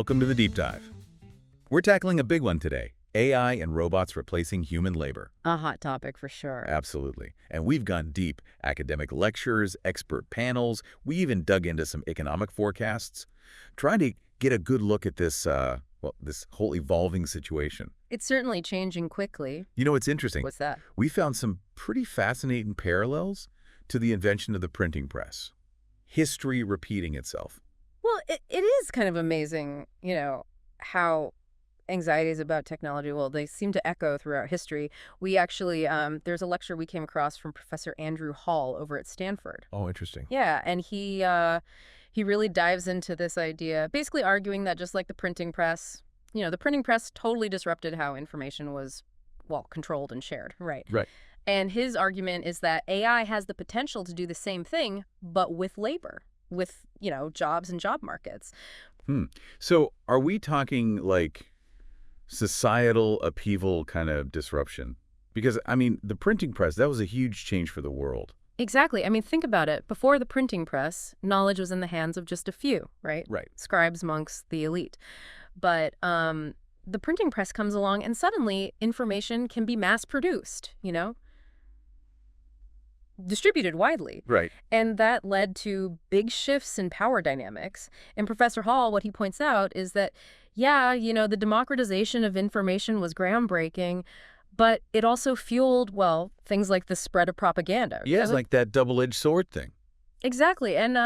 Welcome to the Deep Dive. We're tackling a big one today, AI and robots replacing human labor. A hot topic for sure. Absolutely. And we've gone deep. Academic lectures, expert panels, we even dug into some economic forecasts, trying to get a good look at this, this whole evolving situation. It's certainly changing quickly. You know, it's interesting. What's that? We found some pretty fascinating parallels to the invention of the printing press. History repeating itself. Well, it is kind of amazing, how anxieties about technology, well, they seem to echo throughout history. We actually, there's a lecture we came across from Professor Andrew Hall over at Stanford. Oh, interesting. Yeah, and he really dives into this idea, basically arguing that just like the printing press, the printing press totally disrupted how information was, well, controlled and shared, right? Right. And his argument is that AI has the potential to do the same thing, but with labor, with, jobs and job markets. So are we talking like societal upheaval kind of disruption? Because, I mean, the printing press, that was a huge change for the world. Exactly. I mean, think about it. Before the printing press, knowledge was in the hands of just a few, right? Right. Scribes, monks, the elite. But the printing press comes along and suddenly information can be mass-produced, distributed widely. Right. And that led to big shifts in power dynamics. And Professor Hall, what he points out is that, the democratization of information was groundbreaking, but it also fueled, well, things like the spread of propaganda. Yeah, it's like that double-edged sword thing. Exactly. And,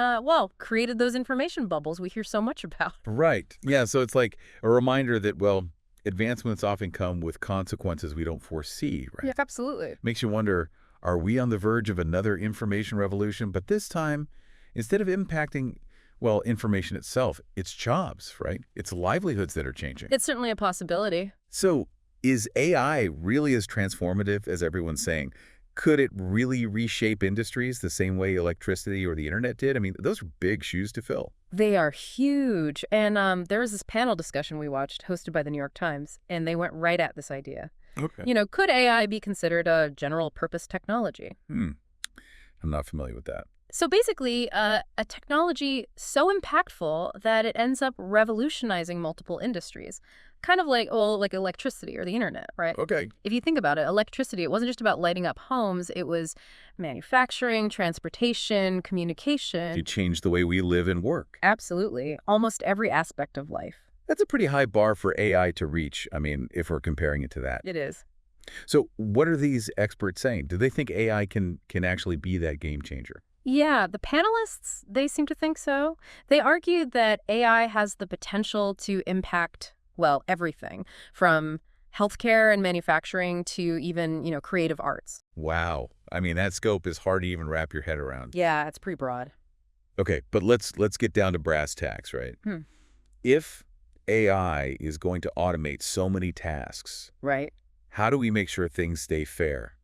created those information bubbles we hear so much about. Right. Yeah, so it's like a reminder that, well, advancements often come with consequences we don't foresee, right? Yeah, absolutely. Makes you wonder, are we on the verge of another information revolution? But this time, instead of impacting, well, information itself, it's jobs, right? It's livelihoods that are changing. It's certainly a possibility. So is AI really as transformative as everyone's saying? Could it really reshape industries the same way electricity or the internet did? I mean, those are big shoes to fill. They are huge. And there was this panel discussion we watched hosted by the New York Times, and they went right at this idea. Okay. Could AI be considered a general purpose technology? I'm not familiar with that. So basically, a technology so impactful that it ends up revolutionizing multiple industries. Kind of like electricity or the internet, right? Okay. If you think about it, electricity, it wasn't just about lighting up homes. It was manufacturing, transportation, communication. You change the way we live and work. Absolutely. Almost every aspect of life. That's a pretty high bar for AI to reach, I mean, if we're comparing it to that. It is. So what are these experts saying? Do they think AI can actually be that game changer? Yeah, the panelists, they seem to think so. They argued that AI has the potential to impact, well, everything from healthcare and manufacturing to even, creative arts. Wow. I mean, that scope is hard to even wrap your head around. Yeah, it's pretty broad. Okay, but let's get down to brass tacks, right? If AI is going to automate so many tasks, right? How do we make sure things stay fair?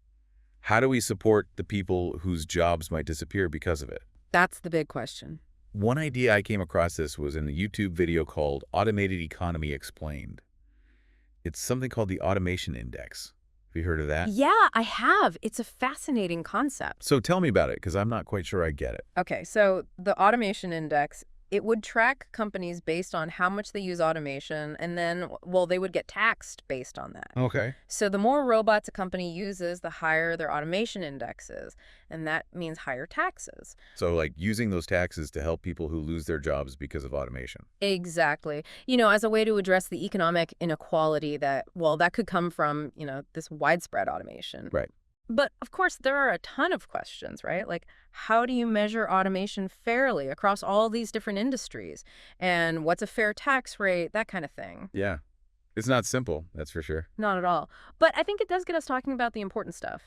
How do we support the people whose jobs might disappear because of it? That's the big question. One idea I came across this was in a YouTube video called Automated Economy Explained. It's something called the Automation Index. Have you heard of that? Yeah, I have. It's a fascinating concept. So tell me about it, because I'm not quite sure I get it. Okay, so the Automation Index, it would track companies based on how much they use automation, and then, well, they would get taxed based on that. Okay. So the more robots a company uses, the higher their automation index is, and that means higher taxes. So like using those taxes to help people who lose their jobs because of automation. Exactly. As a way to address the economic inequality that could come from, this widespread automation. Right. But, of course, there are a ton of questions, right? Like, how do you measure automation fairly across all these different industries? And what's a fair tax rate? That kind of thing. Yeah. It's not simple, that's for sure. Not at all. But I think it does get us talking about the important stuff,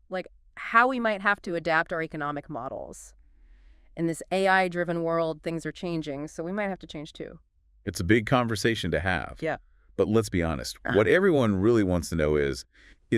like how we might have to adapt our economic models. In this AI-driven world, things are changing, so we might have to change too. It's a big conversation to have. Yeah. But let's be honest. What everyone really wants to know is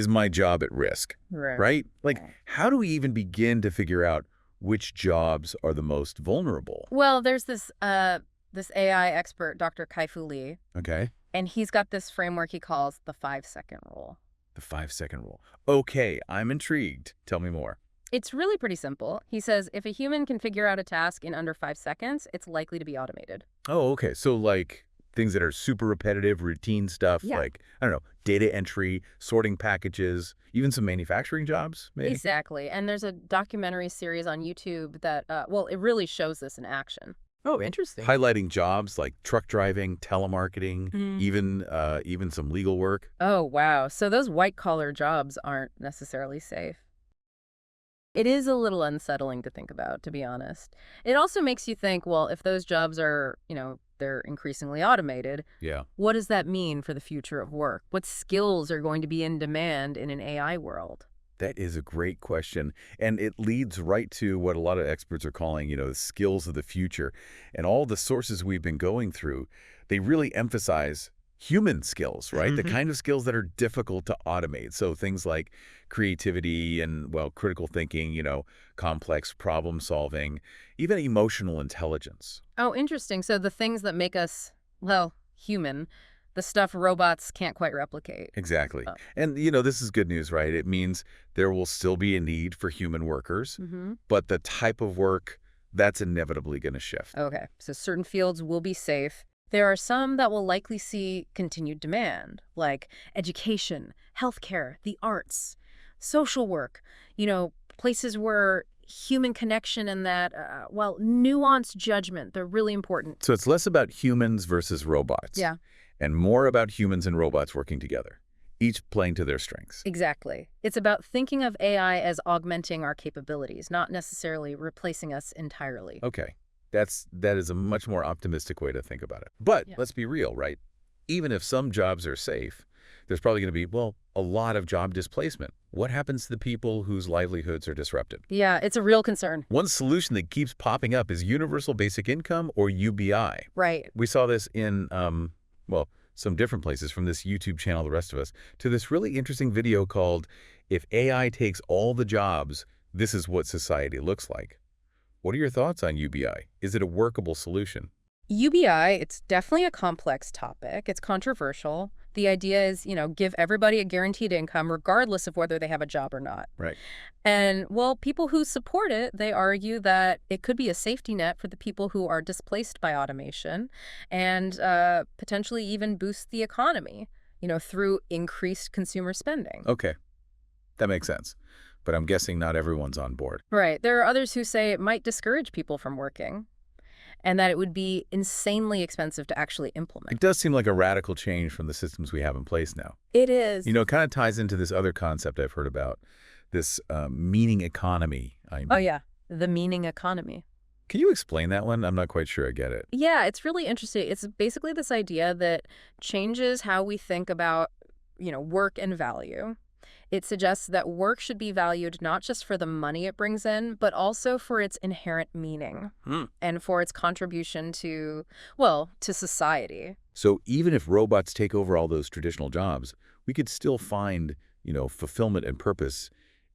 my job at risk? Right? Like, how do we even begin to figure out which jobs are the most vulnerable? Well, there's this AI expert, Dr. Kai-Fu Lee. Okay. And he's got this framework he calls the 5-second rule. The 5-second rule. Okay, I'm intrigued. Tell me more. It's really pretty simple. He says if a human can figure out a task in under 5 seconds, it's likely to be automated. Oh, okay. So like Things that are super repetitive, routine stuff Yeah. like, I don't know, data entry, sorting packages, even some manufacturing jobs, maybe? Exactly. And there's a documentary series on YouTube that, well, it really shows this in action. Oh, interesting. Highlighting jobs like truck driving, telemarketing, Mm. even some legal work. Oh, wow. So those white-collar jobs aren't necessarily safe. It is a little unsettling to think about, to be honest. It also makes you think, well, if those jobs are, they're increasingly automated, Yeah. what does that mean for the future of work? What skills are going to be in demand in an AI world? That is a great question. And it leads right to what a lot of experts are calling, the skills of the future. And all the sources we've been going through, they really emphasize human skills, right? The Mhm. kind of skills that are difficult to automate. So things like creativity and, well, critical thinking, complex problem solving, even emotional intelligence. Oh, interesting. So the things that make us, well, human, the stuff robots can't quite replicate. Exactly. Oh. And, this is good news, right? It means there will still be a need for human workers, Mm-hmm. but the type of work, that's inevitably going to shift. Okay, so certain fields will be safe. There are some that will likely see continued demand, like education, healthcare, the arts, social work, places where human connection and that, well, nuanced judgment, they're really important. So it's less about humans versus robots Yeah, and more about humans and robots working together, each playing to their strengths. exactly. It's about thinking of AI as augmenting our capabilities, not necessarily replacing us entirely. Okay, that is a much more optimistic way to think about it. But Yeah. let's be real, right? Even if some jobs are safe, there's probably going to be, well, a lot of job displacement. What happens to the people whose livelihoods are disrupted? Yeah, it's a real concern. One solution that keeps popping up is universal basic income, or UBI. Right. We saw this in, well, some different places, from this YouTube channel, The Rest of Us, to this really interesting video called If AI Takes All the Jobs, This is What Society Looks Like. What are your thoughts on UBI? Is it a workable solution? UBI, it's definitely a complex topic. It's controversial. The idea is, give everybody a guaranteed income regardless of whether they have a job or not. Right. And, well, people who support it, they argue that it could be a safety net for the people who are displaced by automation and potentially even boost the economy, through increased consumer spending. Okay, that makes sense. But I'm guessing not everyone's on board. Right. There are others who say it might discourage people from working and that it would be insanely expensive to actually implement. It does seem like a radical change from the systems we have in place now. It is. It kind of ties into this other concept I've heard about, this meaning economy. Oh, yeah. The meaning economy. Can you explain that one? I'm not quite sure I get it. Yeah, it's really interesting. It's basically this idea that changes how we think about, work and value. It suggests that work should be valued not just for the money it brings in, but also for its inherent meaning and for its contribution to, well, to society. So even if robots take over all those traditional jobs, we could still find, fulfillment and purpose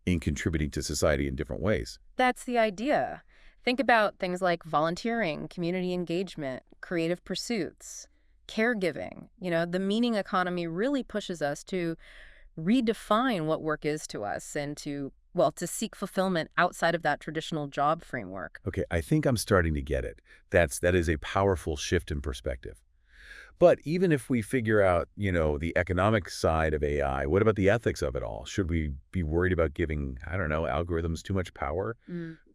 in contributing to society in different ways. That's the idea. Think about things like volunteering, community engagement, creative pursuits, caregiving. The meaning economy really pushes us to redefine what work is to us and to seek fulfillment outside of that traditional job framework. Okay, I think I'm starting to get it. That is a powerful shift in perspective. But even if we figure out, the economic side of AI, what about the ethics of it all? Should we be worried about giving, I don't know, algorithms too much power?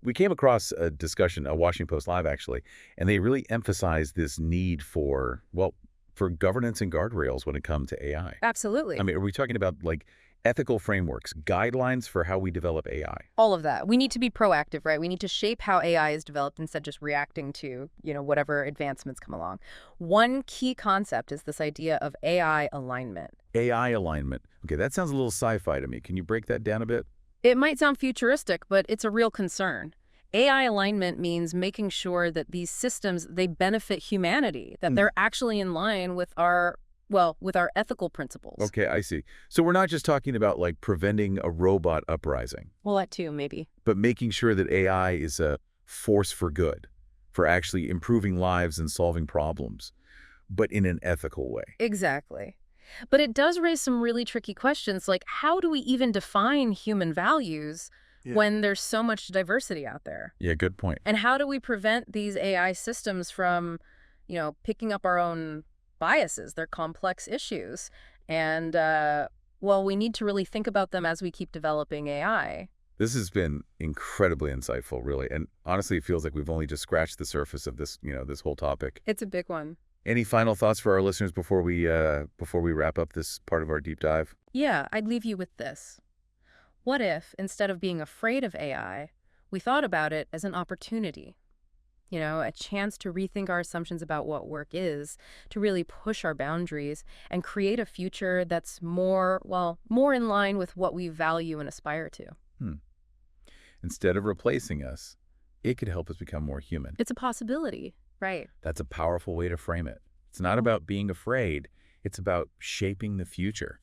We came across a discussion, a Washington Post Live actually, and they really emphasized this need for governance and guardrails when it comes to AI. Absolutely. I mean, are we talking about like ethical frameworks, guidelines for how we develop AI? All of that. We need to be proactive, right? We need to shape how AI is developed instead of just reacting to, whatever advancements come along. One key concept is this idea of AI alignment. AI alignment. Okay, that sounds a little sci-fi to me. Can you break that down a bit? It might sound futuristic, but it's a real concern. AI alignment means making sure that these systems, they benefit humanity, that they're actually in line with our ethical principles. Okay, I see. So we're not just talking about like preventing a robot uprising, Well, that too, maybe. but making sure that AI is a force for good, for actually improving lives and solving problems, but in an ethical way. Exactly. But it does raise some really tricky questions, like how do we even define human values when there's so much diversity out there? Yeah, good point. And how do we prevent these AI systems from, picking up our own biases. They're complex issues. And, well, we need to really think about them as we keep developing AI. This has been incredibly insightful, really. And honestly, it feels like we've only just scratched the surface of this, this whole topic. It's a big one. Any final thoughts for our listeners before we wrap up this part of our deep dive? Yeah, I'd leave you with this. What if, instead of being afraid of AI, we thought about it as an opportunity? A chance to rethink our assumptions about what work is, to really push our boundaries and create a future that's more in line with what we value and aspire to. Instead of replacing us, it could help us become more human. It's a possibility, right? That's a powerful way to frame it. It's not about being afraid. It's about shaping the future.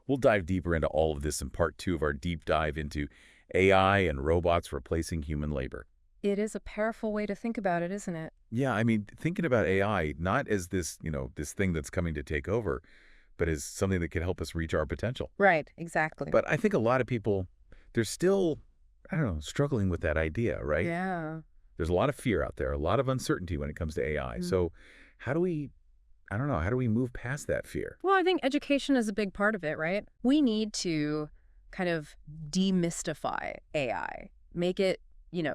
We'll dive deeper into all of this in part 2 of our deep dive into AI and robots replacing human labor. It is a powerful way to think about it, isn't it? Yeah, I mean, thinking about AI not as this, this thing that's coming to take over, but as something that can help us reach our potential. Right, exactly. But I think a lot of people, they're still, struggling with that idea, right? Yeah. There's a lot of fear out there, a lot of uncertainty when it comes to AI. So how do we move past that fear? Well, I think education is a big part of it, right? We need to kind of demystify AI, make it,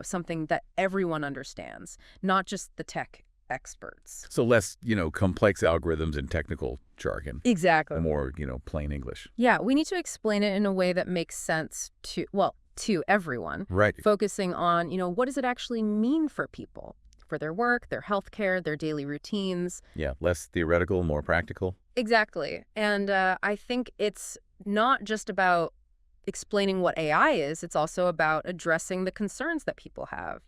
something that everyone understands, not just the tech experts. So less, complex algorithms and technical jargon. Exactly. More, plain English. Yeah, we need to explain it in a way that makes sense to everyone. Right. Focusing on, what does it actually mean for people, for their work, their healthcare, their daily routines. Yeah, less theoretical, more practical. Exactly. And I think it's not just about explaining what AI is, it's also about addressing the concerns that people have,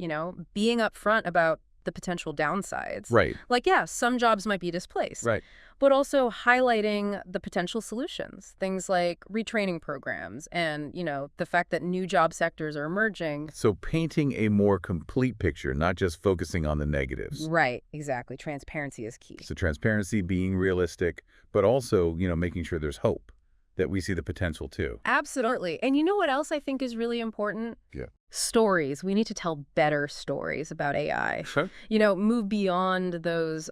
being upfront about the potential downsides. Right. Like, yeah, some jobs might be displaced. Right. But also highlighting the potential solutions, things like retraining programs and, the fact that new job sectors are emerging. So painting a more complete picture, not just focusing on the negatives. Right, exactly. Transparency is key. So transparency, being realistic, but also, making sure there's hope, that we see the potential too. Absolutely. And you know what else I think is really important? Yeah. Stories. We need to tell better stories about AI. Sure. Move beyond those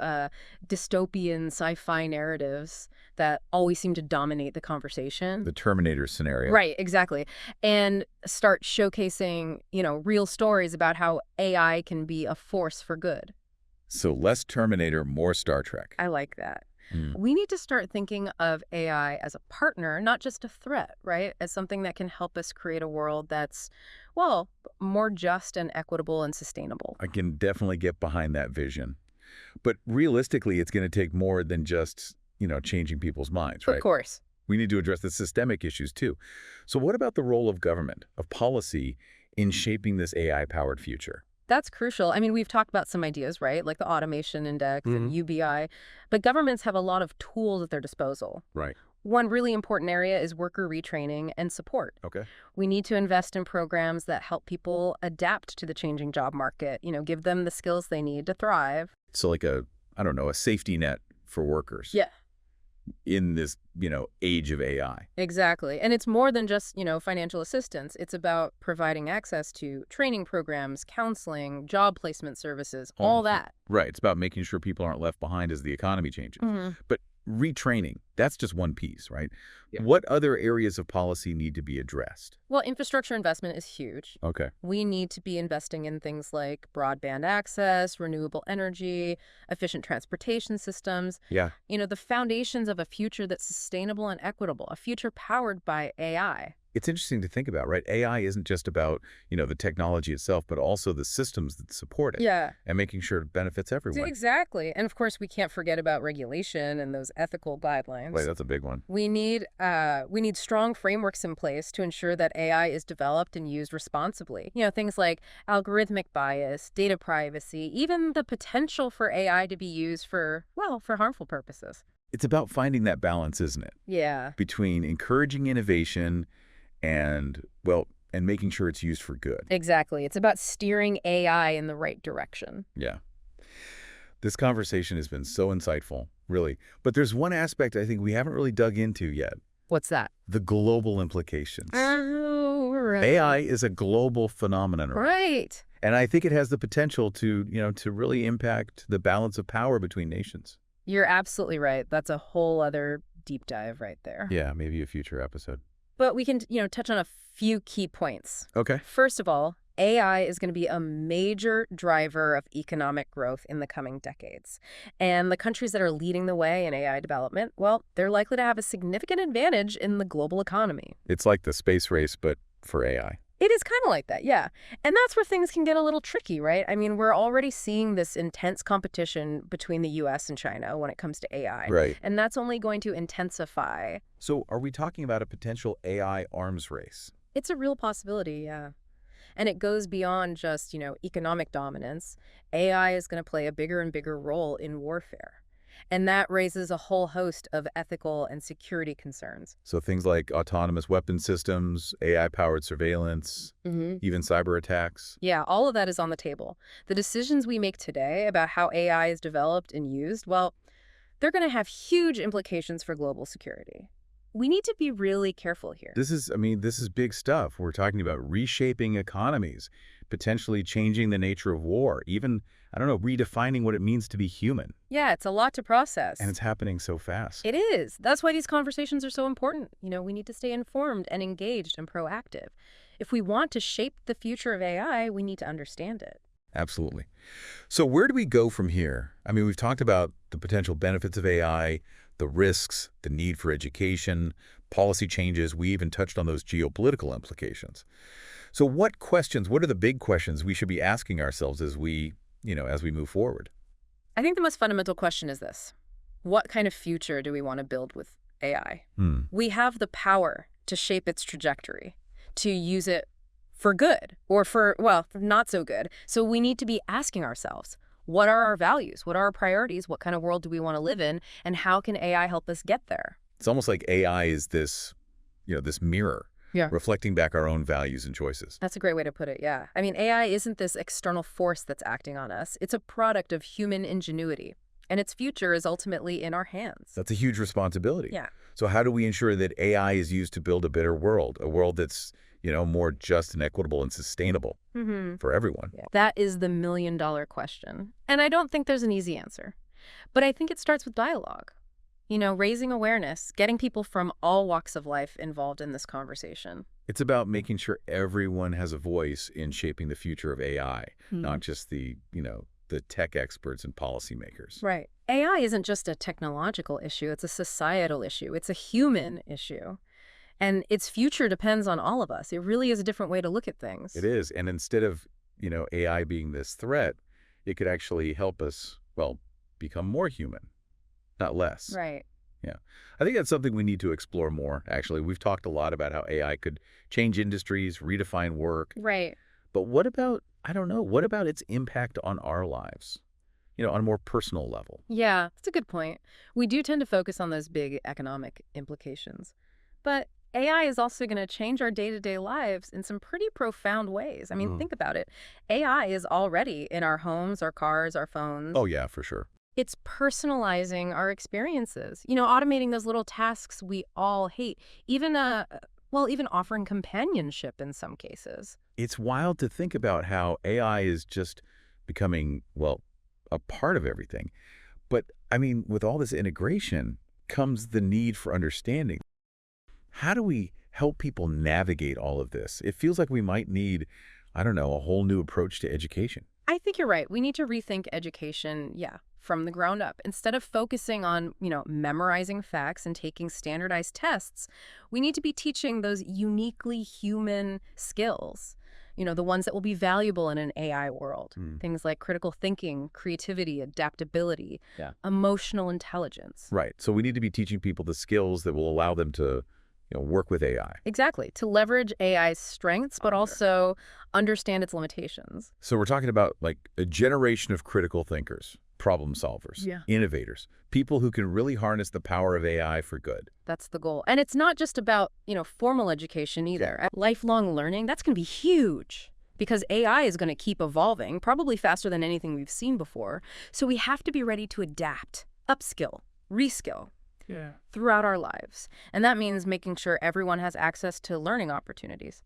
dystopian sci-fi narratives that always seem to dominate the conversation. The Terminator scenario. Right, exactly. And start showcasing, real stories about how AI can be a force for good. So less Terminator, more Star Trek. I like that. We need to start thinking of AI as a partner, not just a threat, right? As something that can help us create a world that's, more just and equitable and sustainable. I can definitely get behind that vision. But realistically, it's going to take more than just, changing people's minds, right? Of course. We need to address the systemic issues too. So what about the role of government, of policy, in shaping this AI-powered future? That's crucial. I mean, we've talked about some ideas, right? Like the automation index and UBI, but governments have a lot of tools at their disposal. Right. One really important area is worker retraining and support. Okay. We need to invest in programs that help people adapt to the changing job market, give them the skills they need to thrive. So like a safety net for workers. Yeah. In this, age of AI. Exactly. And it's more than just, financial assistance. It's about providing access to training programs, counseling, job placement services, all that. Right. It's about making sure people aren't left behind as the economy changes. But retraining, that's just one piece, right? Yeah. What other areas of policy need to be addressed? Well, infrastructure investment is huge. Okay. We need to be investing in things like broadband access, renewable energy, efficient transportation systems. Yeah. The foundations of a future that's sustainable and equitable, a future powered by AI. It's interesting to think about, right? AI isn't just about, the technology itself, but also the systems that support it. Yeah. And making sure it benefits everyone. Exactly. And of course, we can't forget about regulation and those ethical guidelines. Right, that's a big one. We need strong frameworks in place to ensure that AI is developed and used responsibly. Things like algorithmic bias, data privacy, even the potential for AI to be used for harmful purposes. It's about finding that balance, isn't it? Yeah. Between encouraging innovation and making sure it's used for good. Exactly. It's about steering AI in the right direction. Yeah. This conversation has been so insightful, really. But there's one aspect I think we haven't really dug into yet. What's that? The global implications. Oh, right. AI is a global phenomenon. Right. And I think it has the potential to, to really impact the balance of power between nations. You're absolutely right. That's a whole other deep dive right there. Yeah, maybe a future episode. But we can, touch on a few key points. Okay. First of all, AI is going to be a major driver of economic growth in the coming decades. And the countries that are leading the way in AI development, well, they're likely to have a significant advantage in the global economy. It's like the space race, but for AI. It is kind of like that, yeah. And that's where things can get a little tricky, right? I mean, we're already seeing this intense competition between the US and China when it comes to AI. Right. And that's only going to intensify. So are we talking about a potential AI arms race? It's a real possibility, yeah. And it goes beyond just, economic dominance. AI is going to play a bigger and bigger role in warfare. And that raises a whole host of ethical and security concerns. So things like autonomous weapon systems, AI-powered surveillance, even cyber attacks. Yeah, all of that is on the table. The decisions we make today about how AI is developed and used, well, they're going to have huge implications for global security. We need to be really careful here. This is big stuff. We're talking about reshaping economies, potentially changing the nature of war, even, redefining what it means to be human. Yeah, it's a lot to process. And it's happening so fast. It is. That's why these conversations are so important. We need to stay informed and engaged and proactive. If we want to shape the future of AI, we need to understand it. Absolutely. So where do we go from here? We've talked about the potential benefits of AI, the risks, the need for education, policy changes. We even touched on those geopolitical implications. So what are the big questions we should be asking ourselves as we move forward? I think the most fundamental question is this. What kind of future do we want to build with AI? We have the power to shape its trajectory, to use it for good or for not so good. So we need to be asking ourselves, what are our values? What are our priorities? What kind of world do we want to live in? And how can AI help us get there? It's almost like AI is this mirror. Yeah. Reflecting back our own values and choices. That's a great way to put it, yeah. AI isn't this external force that's acting on us. It's a product of human ingenuity, and its future is ultimately in our hands. That's a huge responsibility. Yeah. So how do we ensure that AI is used to build a better world, a world that's, more just and equitable and sustainable for everyone? Yeah. That is the million-dollar question. And I don't think there's an easy answer. But I think it starts with dialogue. Raising awareness, getting people from all walks of life involved in this conversation. It's about making sure everyone has a voice in shaping the future of AI, not just the tech experts and policymakers. Right. AI isn't just a technological issue. It's a societal issue. It's a human issue. And its future depends on all of us. It really is a different way to look at things. It is. And instead of, AI being this threat, it could actually help us, become more human, not less. Right. Yeah. I think that's something we need to explore more, actually. We've talked a lot about how AI could change industries, redefine work. Right. But what about its impact on our lives? On a more personal level. Yeah, that's a good point. We do tend to focus on those big economic implications. But AI is also going to change our day-to-day lives in some pretty profound ways. Think about it. AI is already in our homes, our cars, our phones. Oh, yeah, for sure. It's personalizing our experiences, automating those little tasks we all hate, even offering companionship in some cases. It's wild to think about how AI is just becoming, a part of everything. But, with all this integration comes the need for understanding. How do we help people navigate all of this? It feels like we might need, a whole new approach to education. I think you're right. We need to rethink education, from the ground up. Instead of focusing on, memorizing facts and taking standardized tests, we need to be teaching those uniquely human skills, the ones that will be valuable in an AI world. Things like critical thinking, creativity, adaptability, emotional intelligence. Right. So we need to be teaching people the skills that will allow them to work with AI. Exactly. To leverage AI's strengths, but also understand its limitations. So we're talking about a generation of critical thinkers, problem solvers, innovators, people who can really harness the power of AI for good. That's the goal. And it's not just about, formal education either. Lifelong learning, that's going to be huge because AI is going to keep evolving, probably faster than anything we've seen before. So we have to be ready to adapt, upskill, reskill. Throughout our lives. And that means making sure everyone has access to learning opportunities,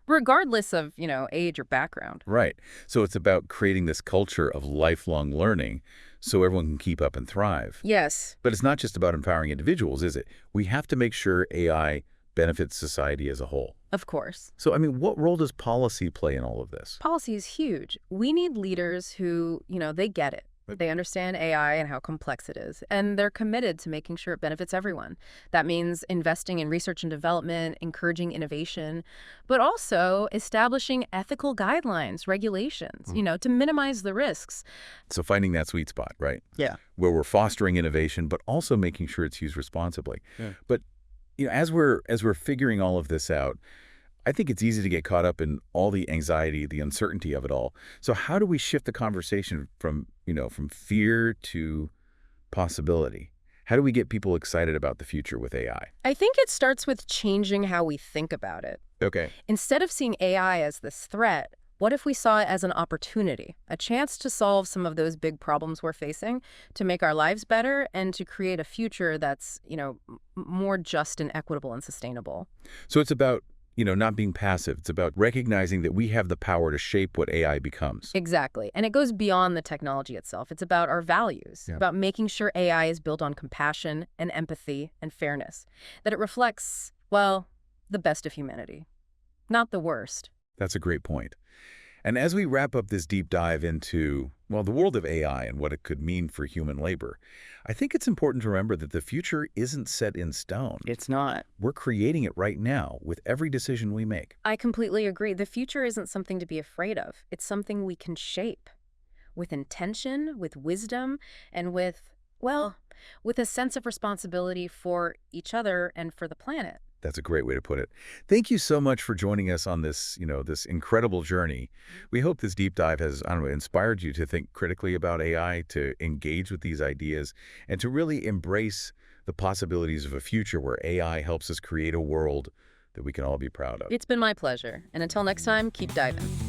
regardless of, age or background. Right. So it's about creating this culture of lifelong learning so everyone can keep up and thrive. Yes, But it's not just about empowering individuals, is it? We have to make sure AI benefits society as a whole. of course. So, I mean, what role does policy play in all of this? Policy is huge. We need leaders who, they get it. They understand AI and how complex it is, and they're committed to making sure it benefits everyone. That means investing in research and development, encouraging innovation, but also establishing ethical guidelines, regulations, to minimize the risks. So finding that sweet spot, right? Yeah. Where we're fostering innovation, but also making sure it's used responsibly. Yeah. But, as we're figuring all of this out, I think it's easy to get caught up in all the anxiety, the uncertainty of it all. So how do we shift the conversation from fear to possibility? How do we get people excited about the future with AI? I think it starts with changing how we think about it. Okay. Instead of seeing AI as this threat, what if we saw it as an opportunity, a chance to solve some of those big problems we're facing, to make our lives better, and to create a future that's, more just and equitable and sustainable? So it's about, not being passive. It's about recognizing that we have the power to shape what AI becomes. Exactly. And it goes beyond the technology itself. It's about our values, Yeah. about making sure AI is built on compassion and empathy and fairness, that it reflects, well, the best of humanity, not the worst. That's a great point. And as we wrap up this deep dive into, the world of AI and what it could mean for human labor, I think it's important to remember that the future isn't set in stone. It's not. We're creating it right now with every decision we make. I completely agree. The future isn't something to be afraid of. It's something we can shape with intention, with wisdom, and with a sense of responsibility for each other and for the planet. That's a great way to put it. Thank you so much for joining us on this, this incredible journey. We hope this deep dive has, inspired you to think critically about AI, to engage with these ideas, and to really embrace the possibilities of a future where AI helps us create a world that we can all be proud of. It's been my pleasure. And until next time, keep diving.